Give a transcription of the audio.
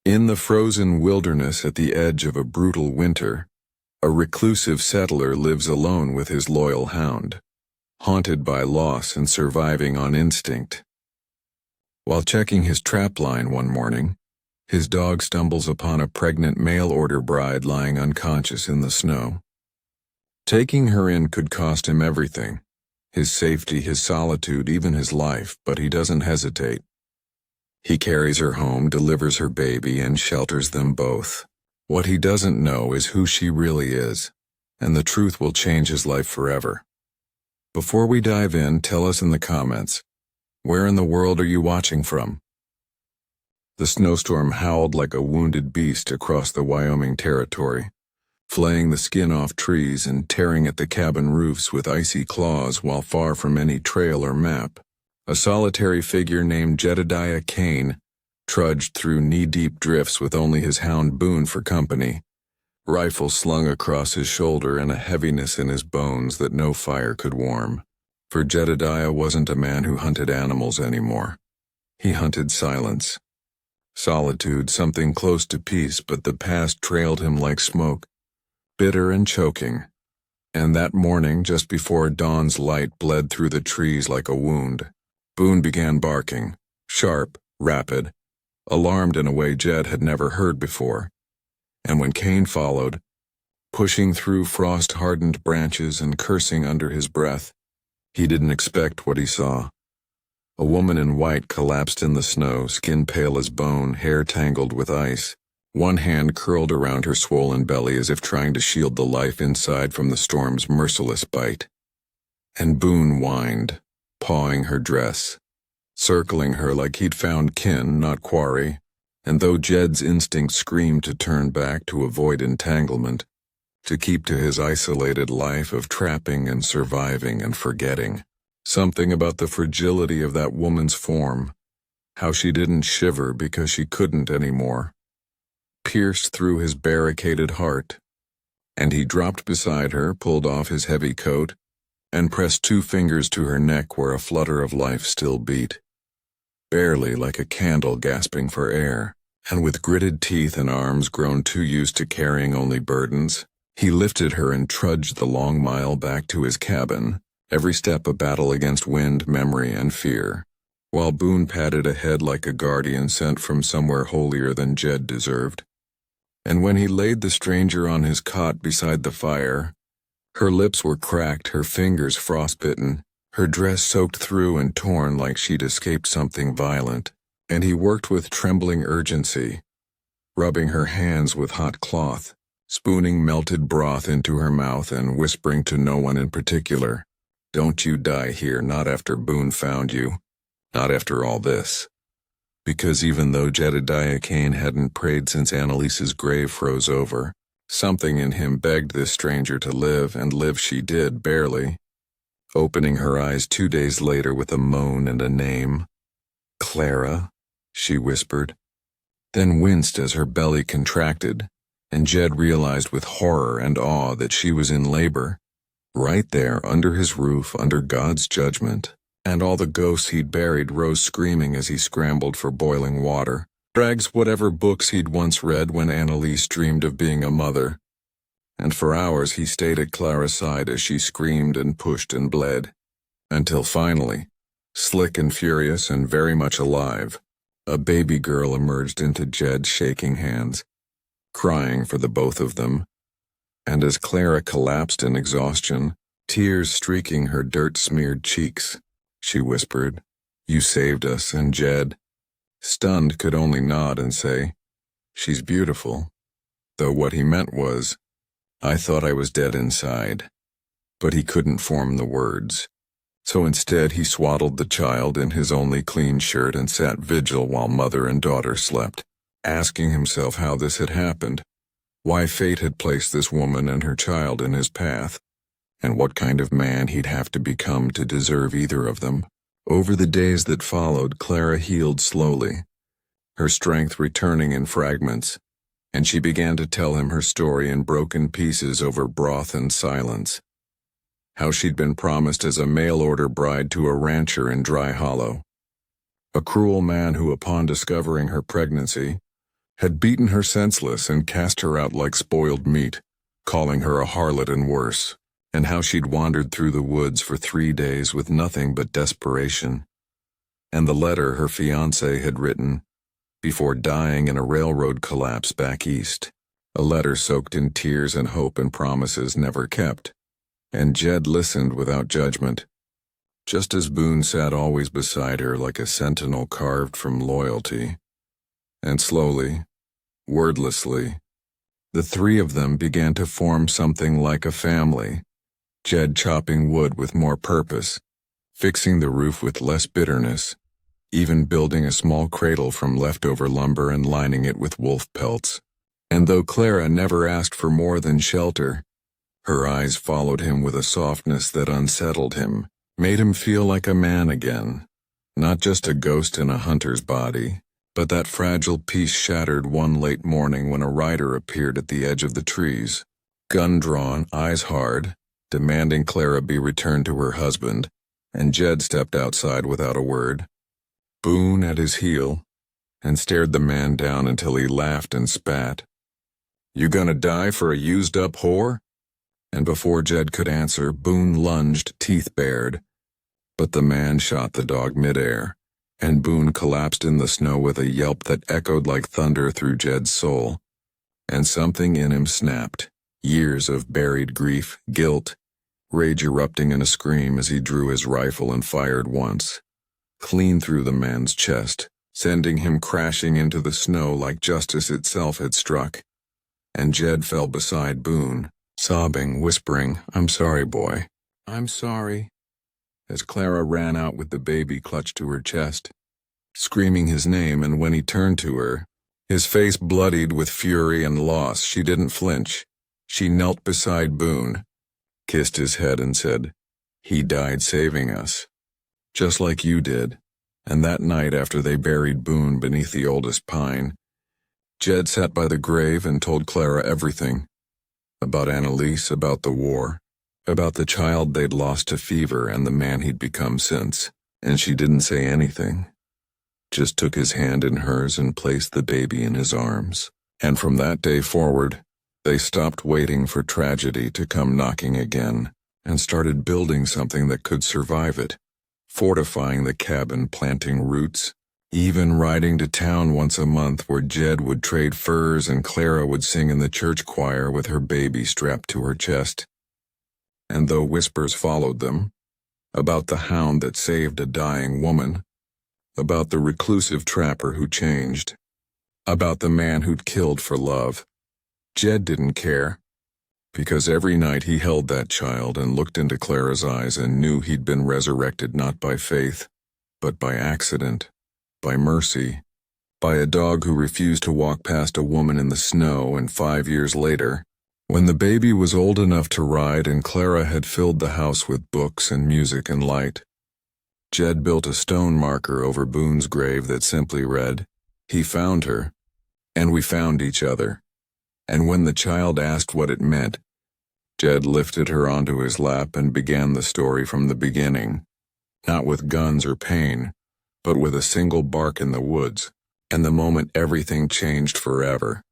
In the frozen wilderness at the edge of a brutal winter, a reclusive settler lives alone with his loyal hound, haunted by loss and surviving on instinct. While checking his trap line one morning, his dog stumbles upon a pregnant mail-order bride lying unconscious in the snow. Taking her in could cost him everything, his safety, his solitude, even his life, but he doesn't hesitate. He carries her home, delivers her baby, and shelters them both. What he doesn't know is who she really is, and the truth will change his life forever. Before we dive in, tell us in the comments, where in the world are you watching from? The snowstorm howled like a wounded beast across the Wyoming territory, flaying the skin off trees and tearing at the cabin roofs with icy claws while far from any trail or map. A solitary figure named Jedediah Kane trudged through knee-deep drifts with only his hound Boone for company, rifle slung across his shoulder and a heaviness in his bones that no fire could warm. For Jedediah wasn't a man who hunted animals anymore. He hunted silence. Solitude, something close to peace, but the past trailed him like smoke, bitter and choking. And that morning, just before dawn's light bled through the trees like a wound, Boone began barking, sharp, rapid, alarmed in a way Jed had never heard before. And when Kane followed, pushing through frost-hardened branches and cursing under his breath, he didn't expect what he saw. A woman in white collapsed in the snow, skin pale as bone, hair tangled with ice. One hand curled around her swollen belly as if trying to shield the life inside from the storm's merciless bite. And Boone whined, pawing her dress, circling her like he'd found kin, not quarry, and though Jed's instinct screamed to turn back to avoid entanglement, to keep to his isolated life of trapping and surviving and forgetting, something about the fragility of that woman's form, how she didn't shiver because she couldn't anymore, pierced through his barricaded heart, and he dropped beside her, pulled off his heavy coat, and pressed 2 fingers to her neck where a flutter of life still beat, barely, like a candle gasping for air. And with gritted teeth and arms grown too used to carrying only burdens, he lifted her and trudged the long mile back to his cabin, every step a battle against wind, memory, and fear, while Boone padded ahead like a guardian sent from somewhere holier than Jed deserved. And when he laid the stranger on his cot beside the fire, her lips were cracked, her fingers frostbitten, her dress soaked through and torn like she'd escaped something violent, and he worked with trembling urgency, rubbing her hands with hot cloth, spooning melted broth into her mouth and whispering to no one in particular, "Don't you die here, not after Boone found you, not after all this." Because even though Jedediah Kane hadn't prayed since Annalise's grave froze over, something in him begged this stranger to live, and live she did, barely, opening her eyes 2 days later with a moan and a name. "Clara," she whispered, then winced as her belly contracted, and Jed realized with horror and awe that she was in labor, right there under his roof, under God's judgment, and all the ghosts he'd buried rose screaming as he scrambled for boiling water, drags whatever books he'd once read when Annalise dreamed of being a mother. And for hours he stayed at Clara's side as she screamed and pushed and bled, until finally, slick and furious and very much alive, a baby girl emerged into Jed's shaking hands, crying for the both of them. And as Clara collapsed in exhaustion, tears streaking her dirt-smeared cheeks, she whispered, "You saved us," and Jed, stunned, could only nod and say, "She's beautiful," though what he meant was, "I thought I was dead inside." But he couldn't form the words. So instead he swaddled the child in his only clean shirt and sat vigil while mother and daughter slept, asking himself how this had happened, why fate had placed this woman and her child in his path, and what kind of man he'd have to become to deserve either of them. Over the days that followed, Clara healed slowly, her strength returning in fragments, and she began to tell him her story in broken pieces over broth and silence. How she'd been promised as a mail-order bride to a rancher in Dry Hollow. A cruel man who, upon discovering her pregnancy, had beaten her senseless and cast her out like spoiled meat, calling her a harlot and worse, and how she'd wandered through the woods for 3 days with nothing but desperation. And the letter her fiancé had written before dying in a railroad collapse back east. A letter soaked in tears and hope and promises never kept. And Jed listened without judgment, just as Boone sat always beside her like a sentinel carved from loyalty. And slowly, wordlessly, the three of them began to form something like a family, Jed chopping wood with more purpose, fixing the roof with less bitterness, even building a small cradle from leftover lumber and lining it with wolf pelts. And though Clara never asked for more than shelter, her eyes followed him with a softness that unsettled him, made him feel like a man again, not just a ghost in a hunter's body, but that fragile piece shattered one late morning when a rider appeared at the edge of the trees, gun drawn, eyes hard, demanding Clara be returned to her husband, and Jed stepped outside without a word, Boone at his heel, and stared the man down until he laughed and spat. "You gonna die for a used-up whore?" And before Jed could answer, Boone lunged, teeth bared. But the man shot the dog midair, and Boone collapsed in the snow with a yelp that echoed like thunder through Jed's soul. And something in him snapped, years of buried grief, guilt, rage erupting in a scream as he drew his rifle and fired once, clean through the man's chest, sending him crashing into the snow like justice itself had struck. And Jed fell beside Boone, sobbing, whispering, "I'm sorry, boy. I'm sorry," as Clara ran out with the baby clutched to her chest, screaming his name. And when he turned to her, his face bloodied with fury and loss, she didn't flinch. She knelt beside Boone, kissed his head and said, "He died saving us, just like you did." And that night after they buried Boone beneath the oldest pine, Jed sat by the grave and told Clara everything. About Annalise, about the war, about the child they'd lost to fever and the man he'd become since. And she didn't say anything, just took his hand in hers and placed the baby in his arms. And from that day forward, they stopped waiting for tragedy to come knocking again, and started building something that could survive it, fortifying the cabin, planting roots, even riding to town once a month where Jed would trade furs and Clara would sing in the church choir with her baby strapped to her chest. And though whispers followed them, about the hound that saved a dying woman, about the reclusive trapper who changed, about the man who'd killed for love, Jed didn't care, because every night he held that child and looked into Clara's eyes and knew he'd been resurrected not by faith, but by accident, by mercy, by a dog who refused to walk past a woman in the snow. And 5 years later, when the baby was old enough to ride and Clara had filled the house with books and music and light, Jed built a stone marker over Boone's grave that simply read, "He found her, and we found each other." And when the child asked what it meant, Jed lifted her onto his lap and began the story from the beginning, not with guns or pain, but with a single bark in the woods, and the moment everything changed forever.